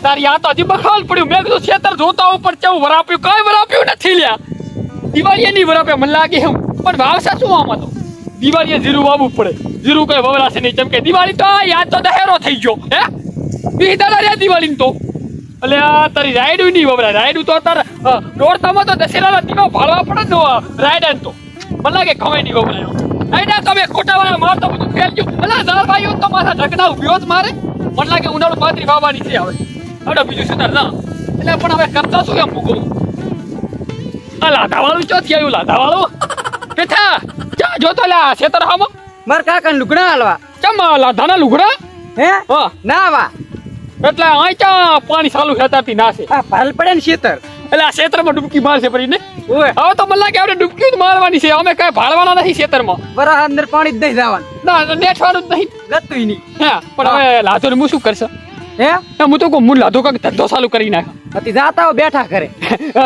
તારી આ તો હજી બખાલ પડ્યું મેં કીધું ખેતર જોતા ઉપર કેવું વરાપ્યું કઈ વરાપ્યું નથી લ્યા દિવાળીએ નહીં વરાપ્યા મને લાગે એમ પણ વાવસા શું આમાં તો દિવાળીએ જીરું વાવવું પડે જીરું કઈ વવરાશે નહીં ચમકે દિવાળી તો યાદ તો દહેરો થઈ ગયો હે વીસ દાડા રહ્યા દિવાળી તો એટલે આ તારી રાયડું નહીં વવરાય રાયડું તો તાર દોડતામાં તો દશેરાના દીવા ભાળવા પડે ને રાયડા તો મને લાગે ખવાય નહીં વવરાય રાયડા તમે ખોટા વાળા મારતો બધું ફેલ ગયું એટલે દર ભાઈઓ તો મારા ઢગના ઉભ્યો જ મારે મને લાગે ઉનાળુ પાતરી વાવવાની છે હવે હવે બીજું શું તાર ના એટલે પણ હવે કરતા શું એમ મૂકું આ લાધા વાળું ચોથી આવ્યું લાધા વાળું કેથા ચા જોતો લા ખેતર હામાં માર કાકા લુગડા હાલવા ચમ લાધાના લુગડા હે હા ના વા એટલે અહીં ચા પાણી ચાલુ ખેતરથી નાશે આ ભાલ પડે ને શેતર એટલે આ ખેતરમાં ડૂબકી મારશે પડીને ઓય હવે તો મને લાગે આપણે ડૂબકી જ મારવાની છે અમે કઈ ભાળવાના નથી ખેતરમાં વરા અંદર પાણી જ નહીં જવાનું ના નેઠવાનું જ નહીં ગતું નહીં હા પણ હવે લાધો ને હું શું કરશે હે હું તો કહું હું લાધો કાંઈક ધંધો ચાલુ કરી નાખ અતિ જાતા હો બેઠા કરે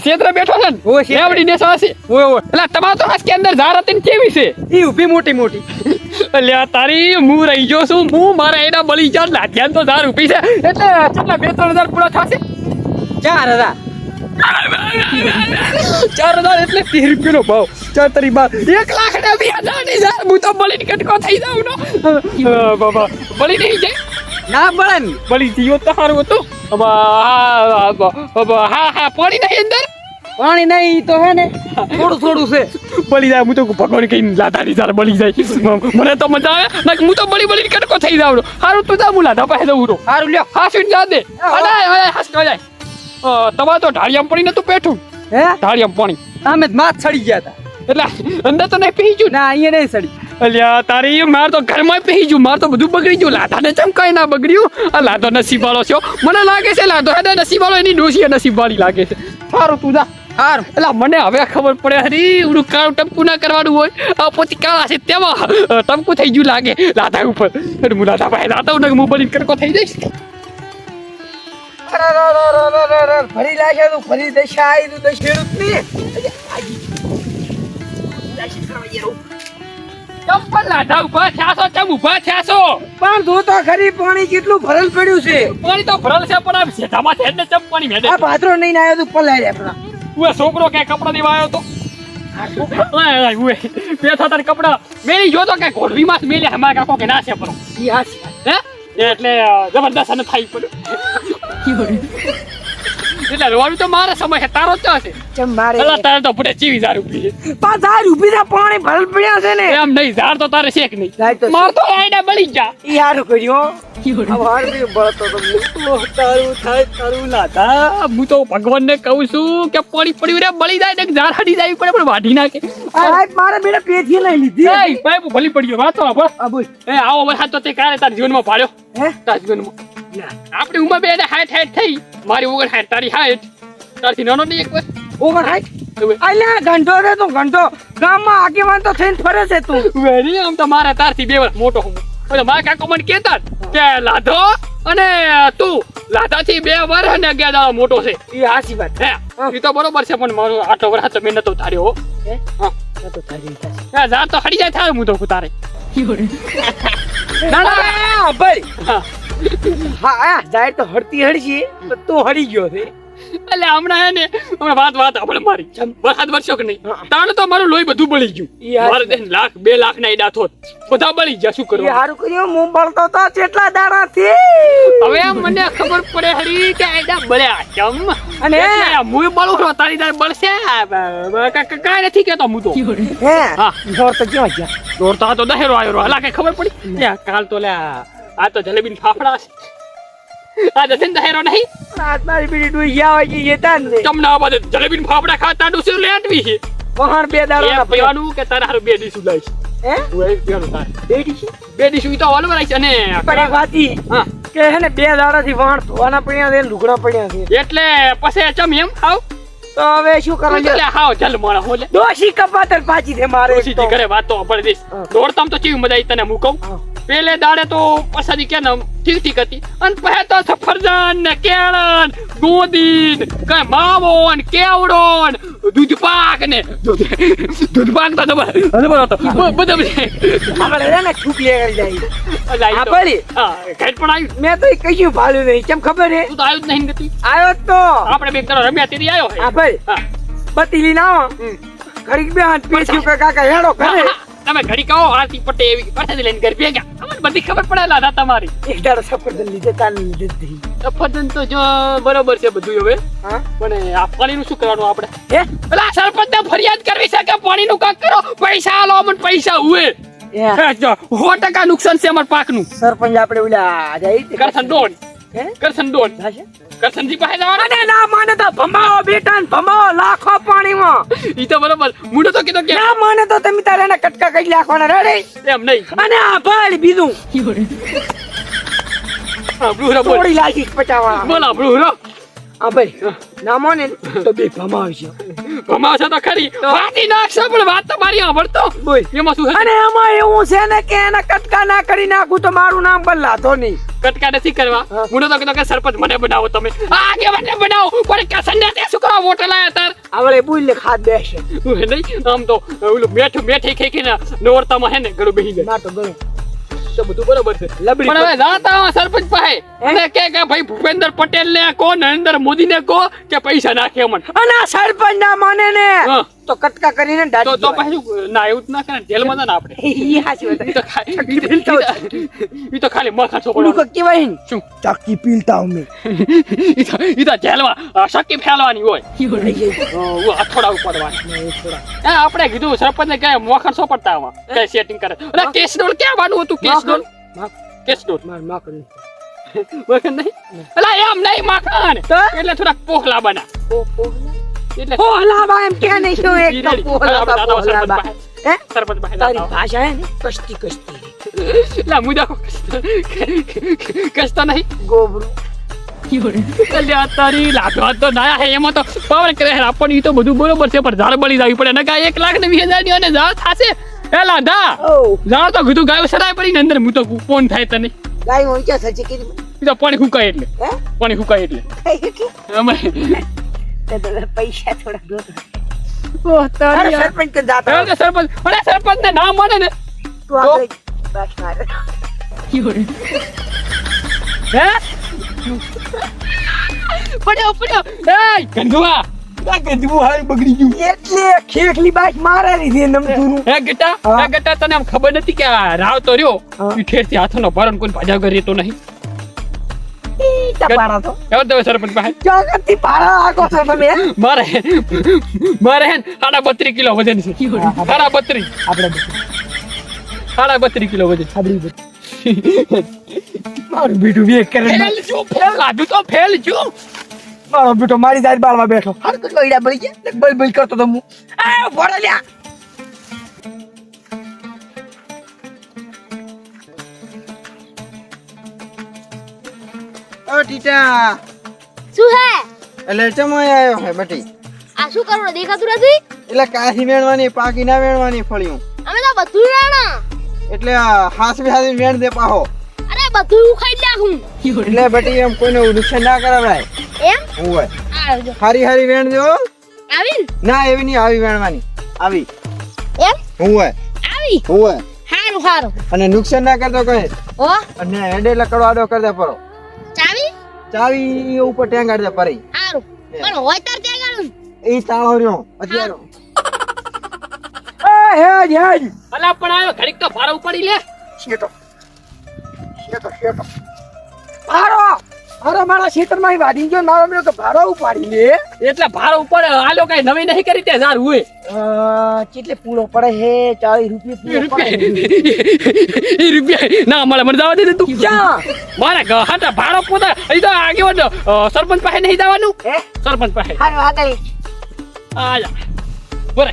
ખેતર બેઠો છે ને ઓય ખેતરે. એવડી ને સાસે ઓય ઓય એટલે તમાર તો આજ કે અંદર ઝાર હતી ને કેવી છે ઈ ઊભી મોટી મોટી એટલે તારી હું રહી ગયો છું હું મારા એના બળી જાત લાધ્યાન તો ઝાર ઊભી છે એટલે કેટલા 2-3 હજાર પૂરા થશે 4000 4,000 એટલે 30 રૂપિયાનો ભાવ 4 તરી 1,02,000 હું તો બળીને કટકો થઈ જાઉં નો બાબા બળી નહીં જાય ના બળે ને બળી જીવો તો સારું હતું હા પાણી નહીં અંદર પાણી નહીં તો હે ને થોડું થોડું છે બળી જાય હું તો ભગવાન કઈ લાધાની ઝાર બળી જાય મને તો મજા આવે ના હું તો બળીને કટકો થઈ જાઉં સારું તું જા હું લાધા પાસે જવું તો સારું લ્યો હા સ્વીટ જા દે અરે હાસ ન જાય તમારે તો ઢાળિયામાં પડી નતું પેઠું હે ઢાળિયામાં પાણી અમે માથ ચડી ગયા હતા એટલે અંદર તો નહીં પી ગયું ના અહીંયા નહીં ચડી અલ્યા તારી માર તો ઘરમાં પી ગયું માર તો બધું બગડી ગયું લાધાને ચમ કઈ ના બગડ્યું આ લાધો નસીબવાળો છે મને લાગે છે લાધો એને નસીબવાળો એની ડોશી નસીબવાળી લાગે છે સારું તું જા સારું એટલે મને હવે ખબર પડે હરી ઉડું કાળું ટપકું ના કરવાનું હોય આ પોતી કાળા છે તેમાં ટપકું થઈ ગયું લાગે લાધા ઉપર એટલે હું લાધા પાસે જાતા હું ને હું બની કરકો થઈ જઈશ ફરી લાગે તું ફરી દશા આવી તું દશેડું ચંપલ લાધા ઉભા થયા ચમ ઉભા થયા પણ તું તો ખરી પાણી કેટલું ભરેલ પડ્યું છે પાણી તો ભરલ છે પણ આ શેઠામાં છે ને ચમ પાણી મેડે આ પાત્રો નહીં આવ્યો તું પલાય આપણા ઉએ છોકરો કે કપડા દેવા આવ્યો તો ઉએ પેથા તાર કપડા મેલી જોતો કે ઘોડવીમાં મેલે હમા કાકો કે ના છે પર ઈ હાસી હે એટલે જબરદસ્ત અને થાય પડ્યું એટલે રોવાનું તો મારા સમય છે તારો જ હશે ચમ મારે એટલે તારે તો પડે 20,000 રૂપિયા પાછા ઊભી થા પાણી ભરેલ પડ્યા છે ને એમ નહીં ઝાર તો તારે શેક જાય નહીં તો માર તો આઈડા બળી જા ઈ હારું કર્યું હો હાર બી બળતો તો તારું થાય તારું લાધા હું તો ભગવાનને કહું છું કે પાણી પડ્યું રે બળી જાય ને ઝાર હડી જાય પડે પણ વાઢી નાખે આ મારે બેટા પેથી લઈ લીધી એ ભાઈ ભલી પડ્યો વાતો આપો આ બોલ એ આવો વરસાદ તો તે કાલે તાર જીવનમાં પાડ્યો હે તાર જીવનમાં આપણી ઉંમર બે 60 થઈ મારી 59 તારી 60 તારથી નાનો નહીં એક વાર ઓગણ હાઈ અલ્યા ઘંટો રે તું ઘંટો ગામમાં આગેવાન તો થઈને ફરે છે તું વેરી આમ તો મારે તારથી 2 વર્ષ મોટો હું એટલે મારા કાકો મને કહેતા કે લાધો અને તું લાધાથી 2 વર્ષ અને 11 દાડા મોટો છે ઈ હાસી વાત હે એ તો બરોબર છે પણ મારો આટલો વર્ષ તો મેં નતો ધાર્યો હો હે હા તો થારી થારી એ ઝાર તો હડી જાય થાય હું તો તારે ના ના ભાઈ હા હા જાય તો હડતી હડશી તો તું હડી ગયો છે એટલે હમણાં હે ને હમણાં વાત આપણે મારી વરસાદ વરસ્યો કે નહીં તાણ તો મારું લોહી બધું બળી ગયું મારે 1 લાખ 2 લાખ ના ઈડા થોત બધા બળી ગયા શું ઈ કરવું હારું કર્યું હું બળતો તો કેટલા દાડા થી હવે મને ખબર પડે હરી કે ઈડા બળ્યા કેમ અને હું બળું છું તારી તાર બળશે કાંઈ નથી કેતો હું તો હે હા જોર તો ક્યાં ગયા દોડતા તો દહેરો આવ્યો હલા કઈ ખબર પડી લે કાલ તો લે આ તો જલેબી ફાફડા છે આ જસન દહેરો નહીં રાત મારી બીડી ડૂઈ ગયા હોય કે યેતા ને તમને આ બધે જલેબી ફાફડા ખાતા ડુસી લેટવી છે વહાણ 2 દાડા ના પીવાનું કે તારા હારું 2 ડીશ લાઈશ હે ઓય પીવાનું તારે બેડી છે 2 ડીશ તો વાલો રાઈશ અને પણ એક વાત ઈ હા કે હે ને 2 દાડા થી વહાણ ધોવાના પડ્યા છે લુગડા પડ્યા છે એટલે પછી ચમ એમ ખાવ તો હવે શું કરો એટલે હાવ જલ માણા હોલે દોશી કપાતર પાછી છે મારે સીધી કરે વાત તો પડે દઈશ દોડતામ તો ચીવ મજા આવી તને હું કહું પેલે દાડે તો પ્રસાદી કે ને ઠીક ઠીક હતી અને પહે તો સફરજન ને કેળન ગોદી કઈ માવો ને કેવડો ને દૂધ પાક ને દૂધ પાક તો જબર હતો બધા આપણે રે ને છુપલી જાય આપડી હા ઘેટ પણ આવ્યું મેં તો કશું ભાળ્યું નહીં કેમ ખબર હે તું તો આવ્યું જ નહીં ગતી આવ્યો જ તો આપણે બે કરો રમ્યા તેરી આવ્યો હે. હા ભાઈ હા બત્તી લઈને આવો ઘડીક બે હાથ પીછ્યું કે કાકા હેડો કરે તમે ઘડી કહો આરતી પટે એવી પાછા લઈને ઘર ભેગા અમને બધી ખબર પડેલા હતા તમારી એક દાડો સફરજન લીધે તાન લીધી સફરજન તો જો બરોબર છે બધું હવે હા પણ આ પાણીનું શું કરવાનું આપણે હે પેલા સરપંચને ફરિયાદ કરવી છે કે પાણીનું કાક કરો પૈસા આલો અમને પૈસા હુએ એ 100% નુકસાન છે અમાર પાકનું સરપંચ આપણે ઓલા જાય કરસન ડોન હે કરસન ડોન થાશે કરસનજી પાસે જવાનું અને ના માને તો ભમાવો બેટા ને ભમાવો લાખો પાણીમાં ઈ તો બરોબર મુડો તો કીધો કે ના માને તો તમે તારે એના કટકા કરી નાખવાના રેડી એમ નહીં અને આ ભાઈ બીજું હા બ્રુહરા બોલ થોડી લાગીશ પચાવા બોલા બ્રુહરો આ ભાઈ ના માને તો બે ભમાવશે ભમાવશે તો ખરી વાતી નાખશો પણ વાત તો મારી સાંભળતો બોલ એમાં શું અને એમાં એવું છે ને કે એના કટકા ના કરી નાખું તો મારું નામ બદલાતો નહીં કટકા નથી કરવા મુડો તો કીધો કે સરપંચ મને બનાવો તમે આગે મને બનાવો પણ કસન ને તે શું કરવા વોટ લાયા તાર આવડે બુલ ને ખાદ બેસે નહીં આમ તો ઓલું મેઠી ખેખીને નોરતામાં હે ને ગળું બેહી જાય ના તો ગણો તો બધું બરોબર છે લબડી પણ હવે જાતા આવા સરપંચ પાસે અને કે ભાઈ ભૂપેન્દ્ર પટેલ ને કો નરેન્દ્ર મોદી ને કો કે પૈસા નાખે અમન અને આ સરપંચ ના માને ને હા. તો કટકા કરીને તો દાટી તો પાછું ના એવું જ ના કરે જેલમાં ના આપણે ઈ હાચી વાત ઈ તો ઈ તો ખાલી મખા છોકરો ઓલું કહેવાય ને શું ચાકી પીલતા અમે ઈ તો જેલમાં શક્તિ ફેલવાની હોય અથોડા ઉપાડવાની એ આપણે કીધું સરપંચ ને કે મોખર સોપડતા આવા કઈ સેટિંગ કરે અરે કેસ ડોલ ક્યાં વાનું હતું કેસ ડોલ કેસ ડોલ માર માકન મખન નહીં અલા એમ નહીં મખન તો? એટલે થોડા પોખલા બના એટલે પોહલા બા એમ કે નહીં શું એક તો પોહલા બા પોહલા બા હે સરપંચ પાસે તારી જાતા ભાષા હે ને કસ્તી કસ્તી લા મુદા કસ્તા નહીં ગોબરો અલ્યા તારી લાગવા તો ના હે એમાં તો પાવર કરે આપણ ઈ તો બધું બરોબર છે પણ ઝાડ બળી જાવી પડે નકા 1,20,000 ની અને ઝાડ થાશે એ લાંધા ઓ ઝાડ તો કીધું ગાયો સરાય પડી ને અંદર હું તો કોણ થાય તને ગાય હોય કે સચી કીધી ઈ તો પાણી હુકાય એટલે હે પાણી હુકાય એટલે અમે તે પૈસા થોડા દો ઓહ અરે તારી સરપંચ કે જાતા અરે સરપંચ ને નામ માને ને તું આગળ બસ મારે હે પડ્યો એ ગંધુઆ ગંદુ હાલ બગડી ગયું એટલે ખેખલી બાઈક મારે લીધી નમતુનું હે ગટા હા. હે ગટા તને આમ ખબર નથી કે આ રાવ તો રહ્યો હા. ઈ ઠેરથી હાથનો ભારો ને કોઈ ભાજા કરી તો નહીં ટપારા તો એવો તો સરપંચ પાસે જગતથી ભાડા આગો છો તમે મારે હે ને 32 કિલો વજન છે 32 આપણે 32 કિલો વજન આપડી મારું બેટું બે કરે ફેલ જો ફેલ લાદુ તો ફેલ જો મારો બેટો મારી દાદ બાળવા બેઠો હાર કેટલો ઈડા બળી ગયા બળ બળ કરતો તો હું આ ભોળા લ્યા ઓ ટીટા શું હે એટલે ચમોય આવ્યો હે બટી આ શું કરવું દેખાતું નથી એટલે કાસી વેણવાની પાકી ના વેણવાની ફળિયું અમે તો બધું રાણા એટલે હાસવી હાસવી વેણ દે પાહો અરે બધું ઉખાઈ નાખું એટલે બટી એમ કોઈને નુકસાન ના કરાવરાય એમ હોય આવજો હારી હારી વેણ દેવો આવીન ના એવી નહીં આવી વેણવાની આવી એમ હોય આવી હોય હારું હારું અને નુકસાન ના કરતો કોઈ ઓ અને હેડે લકડો આડો કર દે પરો ચાવી ચાવી ઉપર ટેંગાડ દે પરી હારું પણ હોય તાર ત્યાં ગાળું એ તાળો રહ્યો અત્યારે એ હેજ હેજ અલા પણ આયો ઘડીક તો ભારો ઉપાડી લે શેટો ભારો અરે મારા ખેતરમાં વાડી ગયો મારો મેં કે ભારો ઉપાડી લે એટલે ભારો ઉપર આલો કઈ નવી નહીં કરી તે જાર હોય કેટલે પૂળો પડે હે 40 રૂપિયા પૂળો પડે એ રૂપિયા ના મળે મને જવા દે ને તું ક્યાં મારા ગહાટા ભાડો પોતા અહીં તો આગેવાન સરપંચ પાસે નહીં જવાનું હે સરપંચ પાસે હારું આગળ આજા બોરે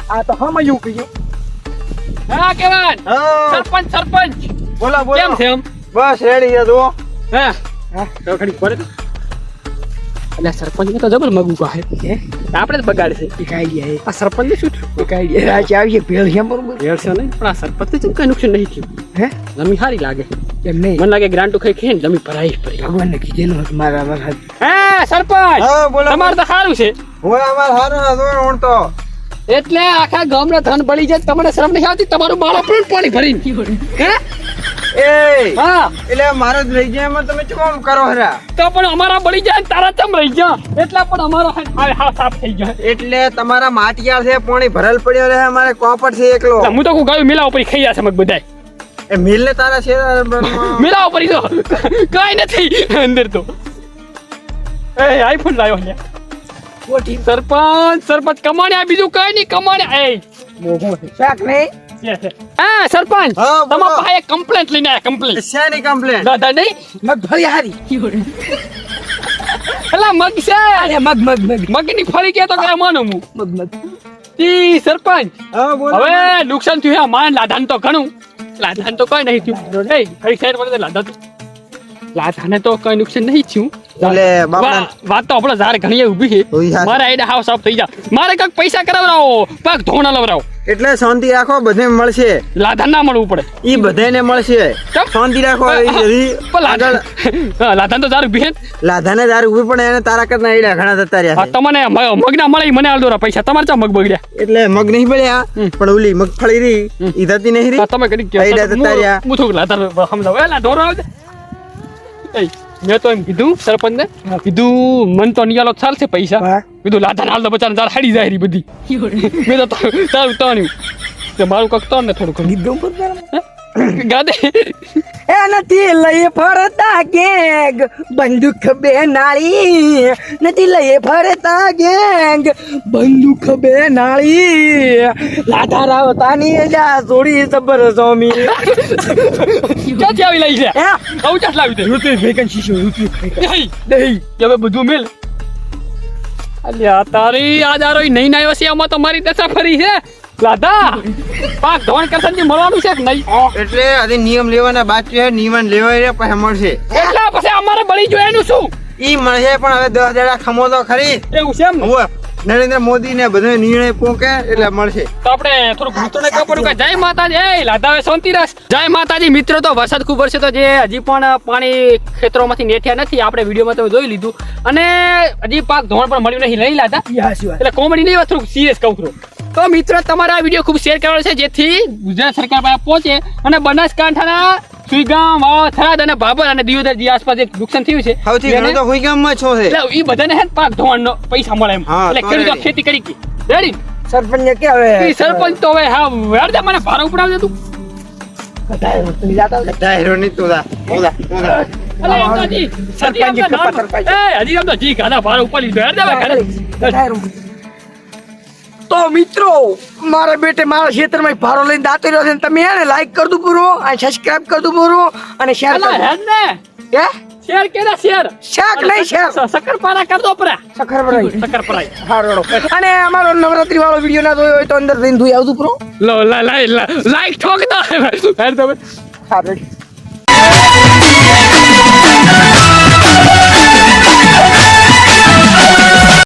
આ તો હમયું કયો હા કેવાન હા સરપંચ બોલો બોલો કેમ છે એમ બસ રેડી છે તું હા તો ઘડી પડે તો અલ્યા સરપંચ ને તો જબર મગુ કહે આપણે જ બગાડે છે એક આઈડિયા આ સરપંચ શું થયું એક આઈડિયા આજે આવીએ ભેળ છે બરોબર ભેળશે નહીં પણ આ સરપંચ કઈ નુકસાન નહીં થયું હે જમીન સારી લાગે કેમ નહીં મને લાગે ગ્રાન્ટો ખાઈ ખાઈને જમીન ભરાઈ જ પડી ભગવાનને કીધેલું હતું મારા વરસાદ હે સરપંચ હા, બોલો. તમારે તો સારું છે હું અમાર હારું ના જોઈ હું તો એટલે આખા ગામના ધન બળી જાય તમને શરમ નહીં આવતી તમારું બાળો પણ પાણી ભરીને હે એ હા એટલે મારે જ રહી જાય એમાં તમે શું કરો હરા તો પણ અમારા બળી જાય ને તારા ચમ રહી ગયા એટલા પણ અમારો હાવ સાફ થઈ ગયા એટલે તમારા માટિયા છે પાણી ભરેલ પડ્યો રહે અમારે કોપર છે એકલો હું તો ગાયું મિલા ઉપર ખાઈ જશે મગ બધાય એ મિલ ને તારા છે મિલા ઉપર તો કઈ નથી અંદર તો એ આઈફોન લાવ્યો ને સરપંચ કમાણ્યા બીજું કઈ નહીં કમાણ્યા એ શાક નહીં હા સરપંચ હા, બોલો. તમારા પાસે કમ્પ્લેન્ટ લઈને આયા કમ્પ્લેન્ટ શેની કમ્પ્લેન દાદા નહીં મગફળી હારી એલા મગ છે અરે મગ મગ મગ મગની ફળી કે તો કઈ માનું હું મગ મગ ઈ સરપંચ હા બોલો હવે નુકસાન થયું હે માન લાધાન તો ઘણું લાધાન તો કઈ નહીં થયું એ ખરી સાઈડ પર લાધાને તો કઈ નુકસાન નહીં થયું એટલે બાપડા વાત તો આપણે ઝાર ઘણી ઊભી છે ઓય યાર. મારા આઈડા હાવ સાફ થઈ જા મારે કંઈક પૈસા કરાવરાવો પાક ધોણા લવરાવો એટલે શાંતિ રાખો બધે મળશે લાધાન ના મળવું પડે ઈ બધાને મળશે કેમ? શાંતિ રાખો ઈ હજી પણ આગળ હા, લાધાન તો ઝાર ઊભી છે લાધાને દાર ઉભી પણ એને તારા કરતા એડા ઘણા જતા રહ્યા હા, છે તમને મગ ના મળે ઈ મને આલ દોરા પૈસા તમારે ચા મગ બગડ્યા એટલે મગ નહીં પડ્યા પણ ઓલી મગફળી રહી ઈ થતી નહીં રહી હા, તમે કરી આઈડા જતા રહ્યા. હું થોડુંક લાધાન સમજાવો એલા ધોરો આવજે એ મેં તો એમ કીધું સરપંચ ને કીધું મન તો નિયાલો ચાલશે પૈસા હા. કીધું લાધાન હાલ તો બચારા જાર હાડી જાય રી બધી મેં તો તારું તાણ્યું તે મારું કક તોડ ને થોડું ઘણું ગીત ગાઉં પણ ગાદે એ નથી લઈ ફરતા ગેંગ બંદૂક બે નાળી નથી લઈ ફરતા ગેંગ બંદૂક બે નાળી લાધા રાવતાની જા છોડી સબર સ્વામી ક્યાંથી આવી લઈ છે હે આવું ચાટ લાવી દે રૂપિયા વેકન્સી છે રૂપિયા નહીં નહીં હવે બધું મેલ અલ્યા તારી આ દારો નહીં નાયો છે આમાં તો મારી દશા ફરી છે લાદા પાક ધોણ કરશન મળવાનું છે કે નહીં એટલે હજી નિયમ લેવાના બાકી છે નિયમ લેવાય પછી મળશે એટલા પછી અમારે બળી જોઈએ એનું શું ઈ મળશે પણ હવે 10 દાડા ખમો તો ખરી એવું છે એમ ને? હવે નરેન્દ્ર મોદી ને બધો નિર્ણય પોકે એટલે મળશે તો આપણે થોડુંક મિત્રોને ખબર કે જય માતાજી એ લાદા હવે શાંતિ રાખ જય માતાજી મિત્રો તો વરસાદ ખૂબ વરસે તો જે હજી પણ પાણી ખેતરોમાંથી નેઠ્યા નથી આપણે વિડીયોમાં તમે જોઈ લીધું અને હજી પાક ધોણ પણ મળ્યું નહીં લઈ લાદા એટલે કોમેડી નહીં વાત થોડુંક સિરિયસ કહું છું તો મિત્રો તમારે આ વિડીયો ખૂબ શેર કરવાનો છે જેથી ગુજરાત સરકાર પાસે પહોંચે અને બનાસકાંઠાના સુઈગામ વાવ થરાદ અને ભાભર અને દિયોદર જે આસપાસ એક નુકસાન થયું છે સૌથી ઘણું તો કોઈ ગામમાં છો છે એટલે ઈ બધાને હે ને પાક ધોવાનો પૈસા મળે એમ હા, એટલે તો ખેડૂતો ready. ખેતી કરી ગઈ રેડી સરપંચ કે હવે ઈ સરપંચ તો હવે હા વેરદે મને ભારો ઉપડાવજે તું ડાયરો ની તોડા તોડા તોડા અલે એમ તો હજી સરપંચ હજી આમ તો કપા નાનું. સરપંચ. એ હજી આમ તો જી ગાધા ભારો ઉપર લીધો વેરદે હવે ઘરે તો મિત્રો મારા બેટે મારા ક્ષેત્રમાં ભારો લઈને દાતો રહ્યો છે ને તમે એને લાઈક કરી દો પૂરો અને સબસ્ક્રાઇબ કરી દો પૂરો અને શેર અલા કરી હેડ ને દો હે શેર કેડા શેર શાક નહીં શેર શક્કરપારા કર દો પરા સખર ભરાઈ શક્કરપારા હારો અને અમારો નવરાત્રી વાળો વિડીયો ના જોયો હોય તો અંદર જઈને ધોઈ આવતું પૂરો લો લાઈક ઠોક દો હેડ દો હારું